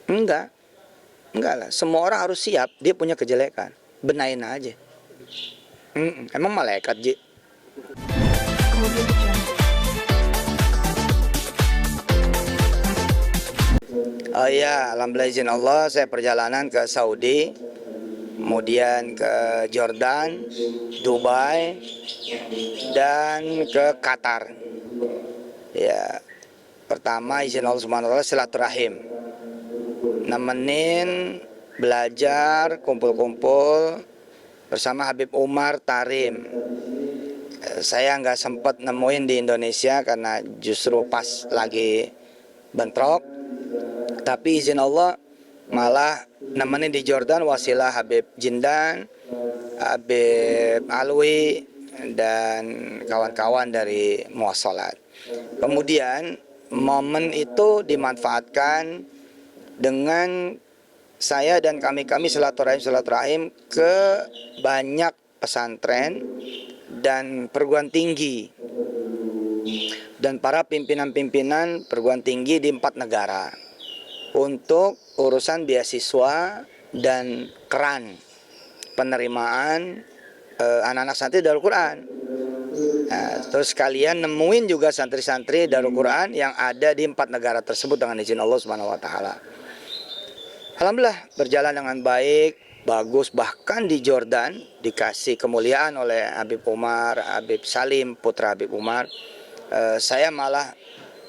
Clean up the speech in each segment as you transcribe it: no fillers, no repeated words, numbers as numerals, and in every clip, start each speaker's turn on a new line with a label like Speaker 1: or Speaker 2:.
Speaker 1: Enggak, enggak lah. Semua orang harus siap, dia punya kejelekan. Benain aja. Emang malaikat, Ji? Oh iya, alhamdulillah izin Allah saya perjalanan ke Saudi, kemudian ke Jordan, Dubai, dan ke Qatar. Ya, pertama izin Allah Subhanahu wa taala silaturahim. Nemenin belajar, kumpul-kumpul bersama Habib Umar Tarim. Saya nggak sempat nemuin di Indonesia karena justru pas lagi bentrok. Tapi izin Allah malah nemenin di Jordan wasilah Habib Jindan, Habib Alwi, dan kawan-kawan dari Muassalat. Kemudian momen itu dimanfaatkan dengan saya dan kami silaturahim ke banyak pesantren dan perguruan tinggi dan para pimpinan-pimpinan perguruan tinggi di 4 negara untuk urusan beasiswa dan keran penerimaan anak-anak santri Darul Quran. Nah, terus kalian nemuin juga santri-santri Darul Quran yang ada di 4 negara tersebut dengan izin Allah Subhanahu wa taala. Alhamdulillah berjalan dengan baik, bagus. Bahkan di Jordan dikasih kemuliaan oleh Habib Umar, Habib Salim, putra Habib Umar. Saya malah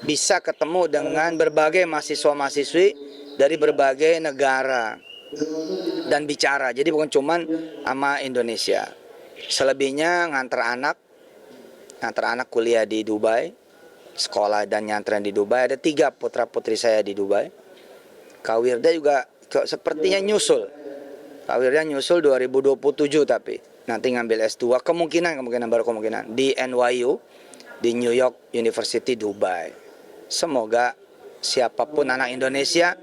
Speaker 1: bisa ketemu dengan berbagai mahasiswa-mahasiswi dari berbagai negara dan bicara. Jadi bukan cuman sama Indonesia. Selebihnya ngantar anak kuliah di Dubai, sekolah dan nyantren di Dubai. Ada 3 putra putri saya di Dubai. Kak Wirda juga sepertinya nyusul. Kak Wirda nyusul 2027 tapi nanti ngambil S2 kemungkinan di NYU, di New York University Dubai. Semoga siapapun anak Indonesia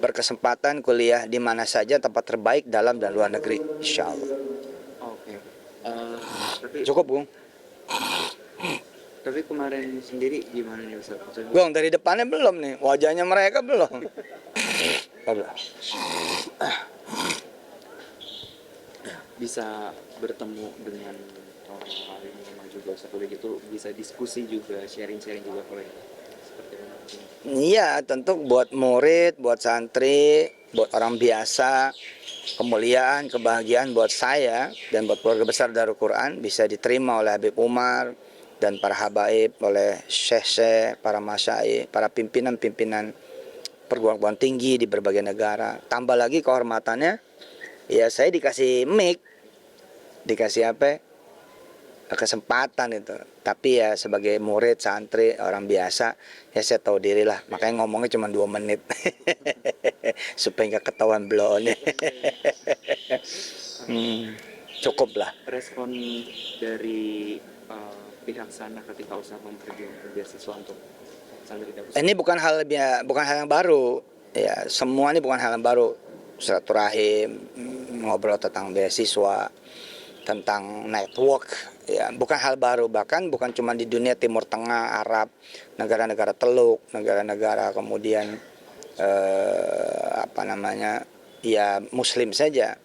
Speaker 1: berkesempatan kuliah di mana saja tempat terbaik dalam dan luar negeri, insya Allah.
Speaker 2: Oke.
Speaker 1: Cukup, Bung.
Speaker 2: Tapi kemarin sendiri gimana nih Ustaz?
Speaker 1: Bung, dari depannya belum nih, wajahnya mereka belum.
Speaker 2: Bisa bertemu dengan orang-orang yang memang juga Ustaz gitu, bisa diskusi juga, sharing-sharing juga kalau seperti itu.
Speaker 1: Iya, tentu buat murid, buat santri, buat orang biasa, kemuliaan, kebahagiaan buat saya dan buat keluarga besar Darul Quran bisa diterima oleh Habib Umar dan para habaib, oleh syekh-syekh, para masyayikh, para pimpinan-pimpinan perguruan tinggi di berbagai negara. Tambah lagi kehormatannya, ya saya dikasih mic, dikasih apa? Kesempatan itu. Tapi ya sebagai murid, santri, orang biasa, ya saya tahu diri lah. Makanya ngomongnya cuma 2 menit. Supaya nggak ketahuan blow-nya. Cukup lah.
Speaker 2: Respon dari pihak sana ketika usaha memperjuangkan beasiswa untuk santri Darul.
Speaker 1: Ini bukan hal yang baru. Ya, semua ini bukan hal yang baru. Silaturahim, ngobrol tentang beasiswa, tentang network, ya bukan hal baru. Bahkan bukan cuma di dunia Timur Tengah, Arab, negara-negara Teluk, negara-negara kemudian ya Muslim saja.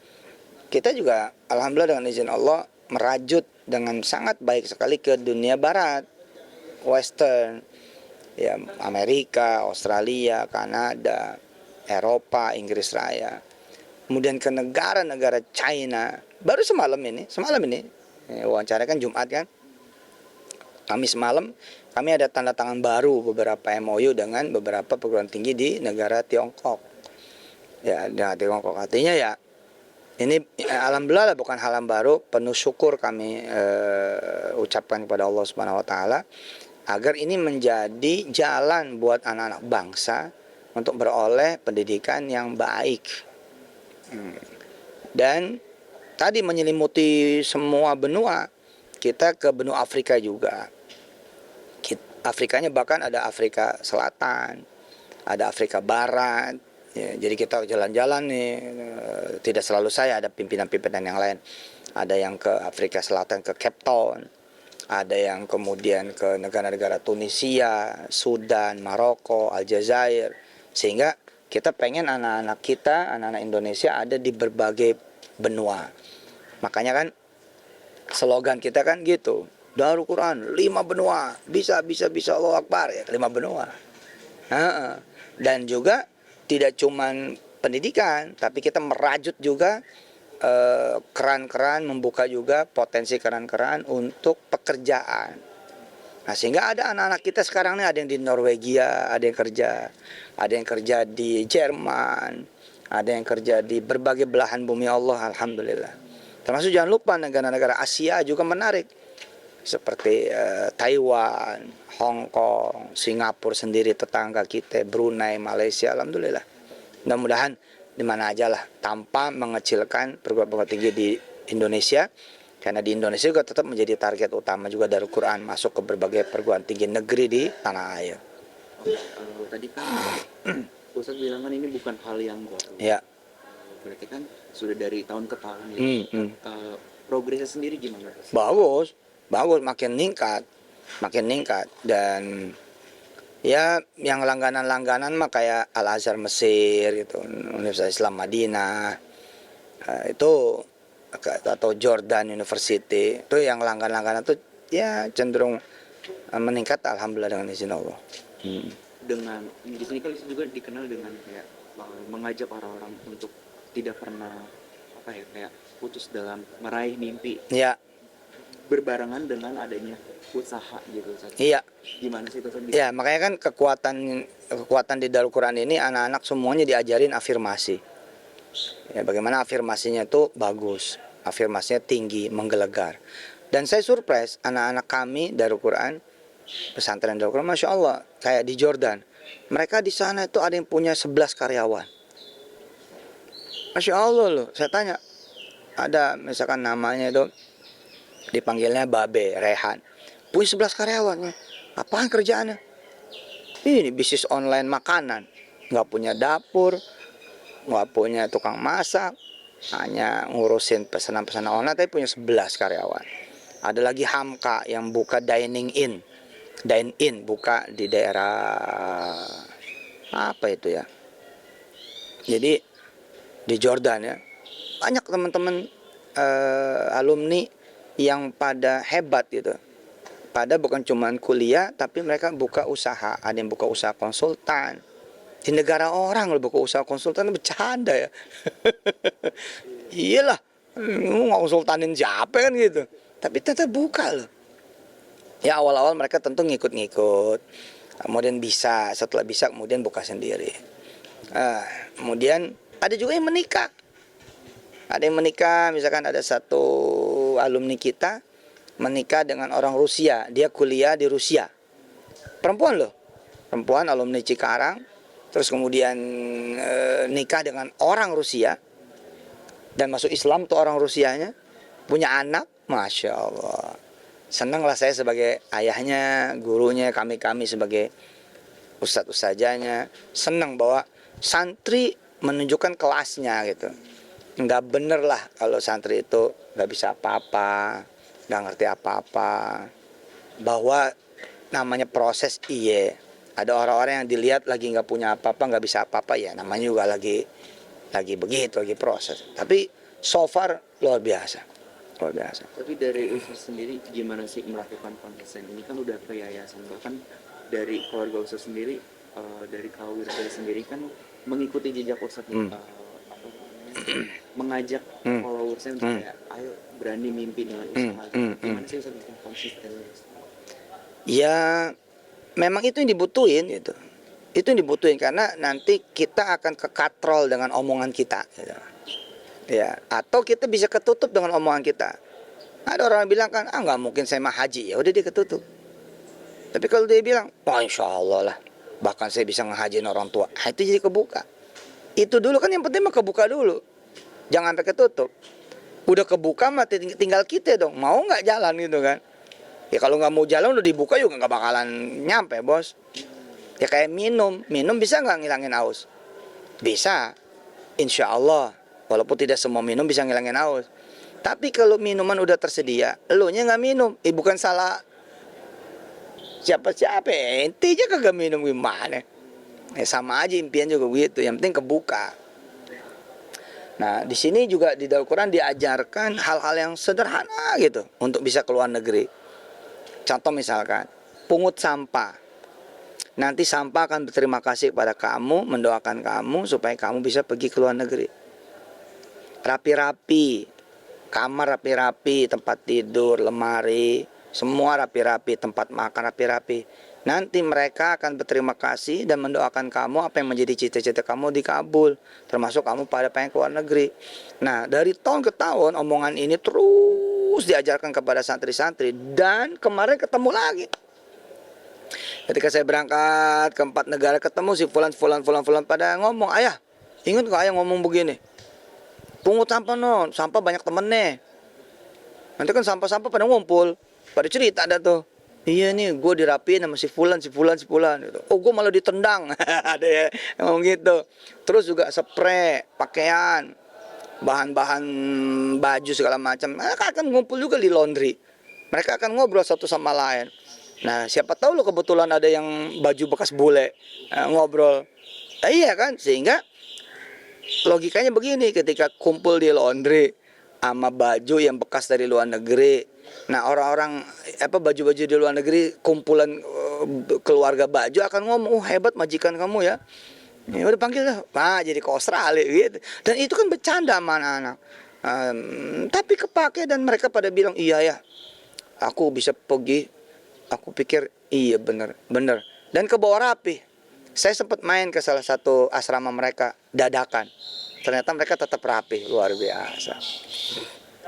Speaker 1: Kita juga alhamdulillah dengan izin Allah merajut dengan sangat baik sekali ke dunia Barat, Western, ya Amerika, Australia, Kanada, Eropa, Inggris Raya. Kemudian ke negara-negara China. Baru semalam ini wawancara kan Jumat kan. Kamis malam kami ada tanda tangan baru beberapa MOU dengan beberapa perguruan tinggi di negara Tiongkok. Ya, di Tiongkok artinya ya ini alhamdulillah bukan hal yang baru, penuh syukur kami ucapkan kepada Allah Subhanahu wa taala agar ini menjadi jalan buat anak-anak bangsa untuk beroleh pendidikan yang baik. Dan tadi menyelimuti semua benua. Kita ke benua Afrika juga. Afrikanya bahkan ada Afrika Selatan, ada Afrika Barat. Ya, jadi kita jalan-jalan nih, tidak selalu saya, ada pimpinan-pimpinan yang lain. Ada yang ke Afrika Selatan, ke Cape Town. Ada yang kemudian ke negara-negara Tunisia, Sudan, Maroko, Aljazair. Sehingga kita pengen anak-anak kita, anak-anak Indonesia ada di berbagai benua. Makanya kan slogan kita kan gitu, Darul Quran 5 benua, bisa Allahu Akbar ya, 5 benua. Heeh. Dan juga tidak cuman pendidikan, tapi kita merajut juga keran-keran, membuka juga potensi keran-keran untuk pekerjaan. Nah, sehingga ada anak-anak kita sekarang nih, ada yang di Norwegia, ada yang kerja di Jerman, ada yang kerja di berbagai belahan bumi Allah, alhamdulillah. Termasuk jangan lupa negara-negara Asia juga menarik, seperti Taiwan, Hong Kong, Singapura sendiri tetangga kita, Brunei, Malaysia, alhamdulillah. Mudah-mudahan di mana aja lah, tanpa mengecilkan perguruan tinggi di Indonesia, karena di Indonesia juga tetap menjadi target utama juga Darul Quran masuk ke berbagai perguruan tinggi negeri di tanah air.
Speaker 2: Tadi kan Ustadz bilang kan ini bukan hal yang baru.
Speaker 1: Ya.
Speaker 2: Berarti kan sudah dari tahun ke tahun ya. Progresnya sendiri gimana?
Speaker 1: Bagus, makin ningkat, dan ya yang langganan mah kayak Al Azhar Mesir gitu, Universitas Islam Madinah, itu atau Jordan University, itu yang langganan tuh ya cenderung meningkat, alhamdulillah dengan izin Allah.
Speaker 2: Dengan di sini kan juga dikenal dengan kayak mengajak orang-orang untuk tidak pernah kayak putus dalam meraih mimpi.
Speaker 1: Ya.
Speaker 2: Berbarengan dengan adanya usaha gitu.
Speaker 1: Iya.
Speaker 2: Gimana sih itu?
Speaker 1: Ya, makanya kan kekuatan di Darul Quran ini anak-anak semuanya diajarin afirmasi. Ya, bagaimana afirmasinya itu bagus, afirmasinya tinggi, menggelegar. Dan saya surprise anak-anak kami Darul Quran, pesantren Darul Quran, masya Allah, kayak di Jordan, mereka di sana itu ada yang punya 11 karyawan. Masya Allah loh, saya tanya, ada misalkan namanya itu dipanggilnya Babe Rehan, punya 11 karyawan. Apaan kerjaannya? Ini bisnis online makanan, nggak punya dapur, nggak punya tukang masak, hanya ngurusin pesanan-pesanan online, tapi punya 11 karyawan. Ada lagi Hamka yang buka dine in buka di daerah apa itu ya, jadi di Jordan ya. Banyak teman-teman alumni yang pada hebat gitu, pada bukan cuma kuliah tapi mereka buka usaha. Ada yang buka usaha konsultan di negara orang, loh buka usaha konsultan, bercanda ya. Iyalah, nggak konsultanin siapa kan gitu, tapi tetap buka loh. Ya awal-awal mereka tentu ngikut-ngikut, kemudian setelah bisa kemudian buka sendiri. Kemudian ada juga yang menikah. Misalkan ada satu alumni kita menikah dengan orang Rusia, dia kuliah di Rusia. Perempuan alumni Cikarang, terus kemudian nikah dengan orang Rusia dan masuk Islam tuh orang Rusianya, punya anak, masya Allah. Senang lah saya sebagai ayahnya, gurunya, kami sebagai ustadz-ustadzanya, senang bahwa santri menunjukkan kelasnya gitu. Nggak bener lah kalau santri itu nggak bisa apa-apa, nggak ngerti apa-apa. Bahwa namanya proses, iya. Ada orang-orang yang dilihat lagi nggak punya apa-apa, nggak bisa apa-apa, ya namanya juga lagi begitu, lagi proses. Tapi so far luar biasa.
Speaker 2: Tapi dari Ustaz sendiri gimana sih melakukan konsen ini? Kan udah ke yayasan, bahkan dari keluarga Ustaz sendiri, dari kaum Wirda sendiri kan mengikuti jejak Ustaz, mengajak followersnya untuk kayak ayo berani mimpi dengan usaha. Gimana sih Ustaz bikin konsisten?
Speaker 1: Ya memang itu yang dibutuhin gitu. Itu yang dibutuhin karena nanti kita akan kekatrol dengan omongan kita gitu. Ya, atau kita bisa ketutup dengan omongan kita. Ada orang yang bilang kan, nggak mungkin saya mah haji, ya udah dia ketutup. Tapi kalau dia bilang, insya Allah lah, bahkan saya bisa ngehajiin orang tua, itu jadi kebuka. Itu dulu kan yang penting mah kebuka dulu, jangan sampai ketutup. Udah kebuka mah tinggal kita dong, mau nggak jalan gitu kan? Ya kalau nggak mau jalan udah dibuka juga nggak bakalan nyampe bos. Ya kayak minum bisa nggak ngilangin haus? Bisa, insya Allah. Walaupun tidak semua minum bisa ngilangin haus. Tapi kalau minuman udah tersedia, elunya nggak minum, bukan salah siapa-siapa, ente aja kagak minum gimana? Sama aja impian juga begitu, yang penting kebuka. Nah, di sini juga di dalam Quran diajarkan hal-hal yang sederhana gitu untuk bisa ke luar negeri. Contoh misalkan, pungut sampah. Nanti sampah akan berterima kasih kepada kamu, mendoakan kamu supaya kamu bisa pergi ke luar negeri. Rapi-rapi, kamar rapi-rapi, tempat tidur, lemari, semua rapi-rapi, tempat makan rapi-rapi. Nanti mereka akan berterima kasih dan mendoakan kamu apa yang menjadi cita-cita kamu dikabul, termasuk kamu pada pengen ke luar negeri. Nah, dari tahun ke tahun omongan ini terus diajarkan kepada santri-santri, dan kemarin ketemu lagi. Ketika saya berangkat ke 4 negara, ketemu si fulan pada ngomong, "Ayah, ingat gak ayah ngomong begini? Pungut sampah no, sampah banyak temennya. Nanti kan sampah-sampah pada ngumpul, pada cerita ada tuh. Iya nih, gue dirapiin sama si fulan gitu. Oh, gue malah ditendang." Ada ya ngomong gitu. Terus juga spray, pakaian, bahan-bahan baju segala macam. Mereka akan ngumpul juga di laundry. Mereka akan ngobrol satu sama lain. Nah, siapa tahu lo kebetulan ada yang baju bekas bule, ngobrol. Iya kan, sehingga logikanya begini, ketika kumpul di laundry sama baju yang bekas dari luar negeri. Nah, orang-orang baju-baju di luar negeri, kumpulan keluarga baju akan ngomong, "Oh, hebat majikan kamu ya. Ya udah panggil lah, Pak, jadi ke Australia gitu." Dan itu kan bercanda sama anak-anak. Tapi kepake dan mereka pada bilang, "Iya ya, aku bisa pergi." Aku pikir iya bener. Dan kebawa rapi. Saya sempat main ke salah satu asrama mereka dadakan. Ternyata mereka tetap rapi, luar biasa.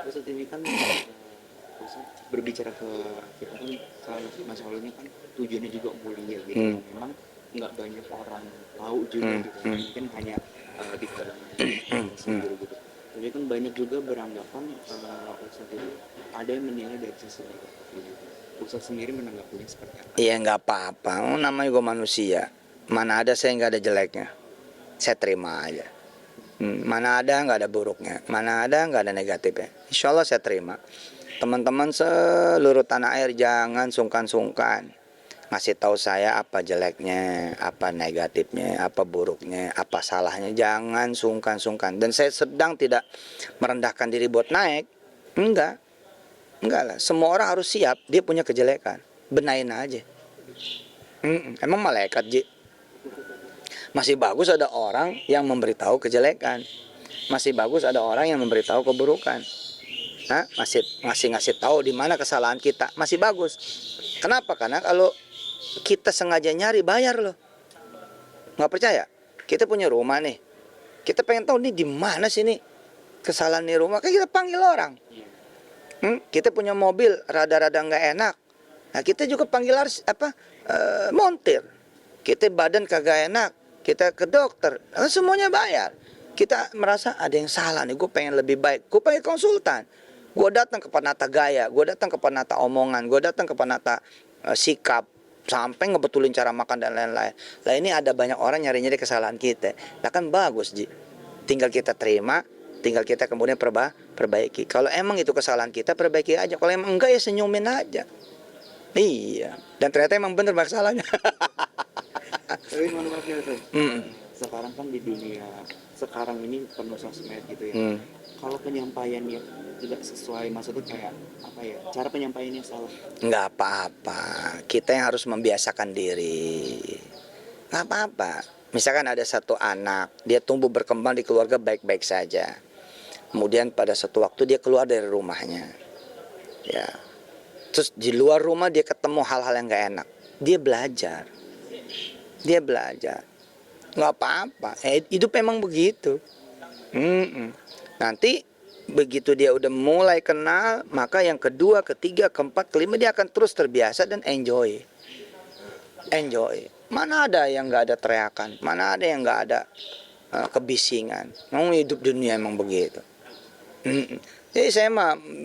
Speaker 2: Ustadz ini kan Ustadz berbicara ke kita kan kalau Masya Allahnya kan tujuannya juga mulia gitu. Memang nggak banyak orang tahu juga gitu. Mungkin hanya di kalangan sendiri gitu. Tapi kan banyak juga beranggapan Ustadz itu ada yang menilai dari sisi negatif gitu. Ustadz sendiri menanggapinya seperti apa?
Speaker 1: Iya nggak apa-apa, namanya gue manusia. Mana ada saya nggak ada jeleknya. Saya terima aja. Mana ada nggak ada buruknya, mana ada nggak ada negatifnya. Insya Allah saya terima. Teman-teman seluruh tanah air jangan sungkan-sungkan ngasih tahu saya apa jeleknya, apa negatifnya, apa buruknya, apa salahnya. Jangan sungkan-sungkan. Dan saya sedang tidak merendahkan diri buat naik. Enggak lah. Semua orang harus siap, dia punya kejelekan. Benain aja. Emang malaikat, Ji? Masih bagus ada orang yang memberitahu kejelekan. Masih bagus ada orang yang memberitahu keburukan. Masih ngasih tahu di mana kesalahan kita. Masih bagus. Kenapa? Karena kalau kita sengaja nyari, bayar loh. Nggak percaya? Kita punya rumah nih. Kita pengen tahu nih di mana sih nih kesalahan di rumah. Kan kita panggil orang. Kita punya mobil rada-rada nggak enak. Nah, kita juga panggil montir. Kita badan kagak enak, kita ke dokter. Nah, semuanya bayar. Kita merasa ada yang salah nih, gue pengen lebih baik. Gue pengen konsultan. Gue datang ke penata gaya, gue datang ke penata omongan, gue datang ke penata sikap, sampai ngebetulin cara makan dan lain-lain. Lah ini ada banyak orang nyari-nyari kesalahan kita. Nah kan bagus, Ji. Tinggal kita terima, tinggal kita kemudian perbaiki. Kalau emang itu kesalahan kita, perbaiki aja. Kalau emang enggak, ya senyumin aja. Iya. Dan ternyata emang bener masalahnya.
Speaker 2: Tapi mohon maaf ya Ustaz. Sekarang kan di dunia sekarang ini penuh sosmed gitu ya. Kalau penyampaiannya tidak sesuai, maksudnya kayak apa ya? Cara penyampaiannya salah.
Speaker 1: Nggak apa-apa. Kita yang harus membiasakan diri. Nggak apa-apa. Misalkan ada satu anak, dia tumbuh berkembang di keluarga baik-baik saja. Kemudian pada suatu waktu dia keluar dari rumahnya. Ya. Terus di luar rumah dia ketemu hal-hal yang nggak enak. Dia belajar. Nggak apa-apa. Hidup emang begitu. Nanti begitu dia udah mulai kenal, maka yang kedua, ketiga, keempat, kelima dia akan terus terbiasa dan enjoy. Mana ada yang nggak ada teriakan, mana ada yang nggak ada kebisingan. Hidup dunia emang begitu. Jadi saya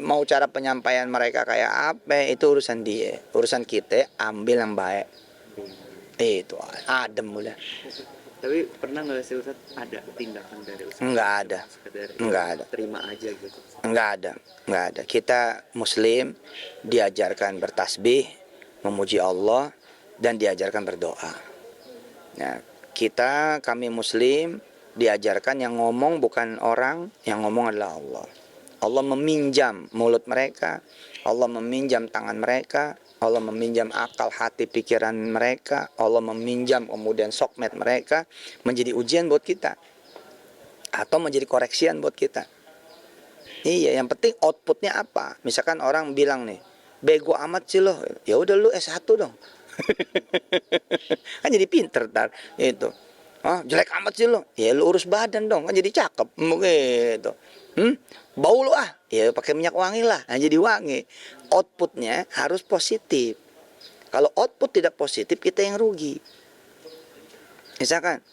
Speaker 1: mau cara penyampaian mereka kayak apa, itu urusan dia. Urusan kita ambil yang baik. Itu adem udah.
Speaker 2: Tapi pernah nggak sih Ustaz ada tindakan dari Ustaz?
Speaker 1: Enggak ada.
Speaker 2: Terima aja gitu.
Speaker 1: Enggak ada. Kita Muslim diajarkan bertasbih, memuji Allah, dan diajarkan berdoa. Nah, kami muslim diajarkan yang ngomong bukan orang, yang ngomong adalah Allah. Allah meminjam mulut mereka, Allah meminjam tangan mereka, Allah meminjam akal, hati, pikiran mereka, Allah meminjam kemudian sokmed mereka menjadi ujian buat kita atau menjadi koreksian buat kita. Iya, yang penting outputnya apa? Misalkan orang bilang nih, bego amat sih lo, ya udah lu S1 dong. Kan jadi pinter tar itu. Oh, jelek amat sih lo, ya lu urus badan dong, kan jadi cakep gitu. Bau lu ah, ya pakai minyak wangi lah, nah, jadi wangi. Outputnya harus positif. Kalau output tidak positif, kita yang rugi. Misalkan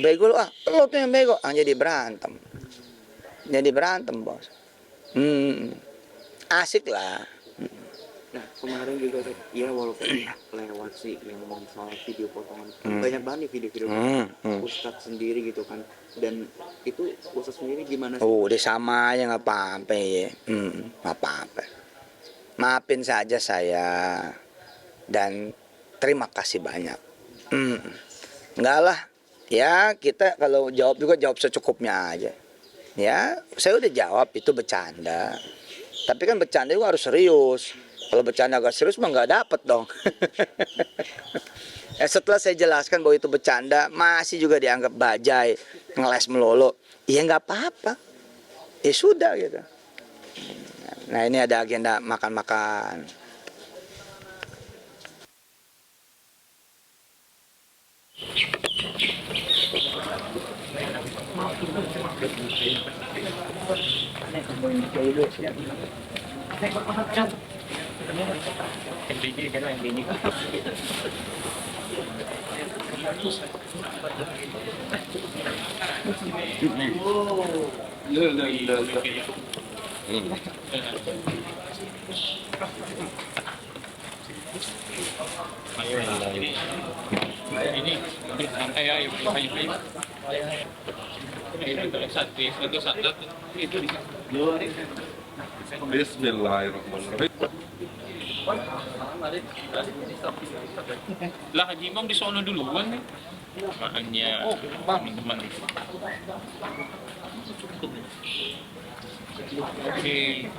Speaker 1: bego lu ah, lo tuh yang bego, jadi berantem. Jadi berantem bos. Asik lah.
Speaker 2: Nah kemarin juga ya walaupun lewat sih yang ngomong soal video potongan banyak banget nih video-video Ustadz sendiri gitu kan, dan itu Ustadz sendiri gimana sih?
Speaker 1: Udah sama aja nggak apa-apa ya. Nggak apa-apa. Maafin saja saya dan terima kasih banyak. Enggak lah. Ya kita kalau jawab juga jawab secukupnya aja. Ya saya udah jawab itu bercanda. Tapi kan bercanda juga harus serius. Kalau bercanda agak serius mah nggak dapet dong. Setelah saya jelaskan bahwa itu bercanda, masih juga dianggap bajai, ngeles melulu. Ya nggak apa-apa. Ya sudah gitu. Nah ini ada agenda makan-makan.
Speaker 3: Bismillahirrahmanirrahim.
Speaker 4: Lah Haji Imam di sono duluan nih. Makanya teman-teman. Oke.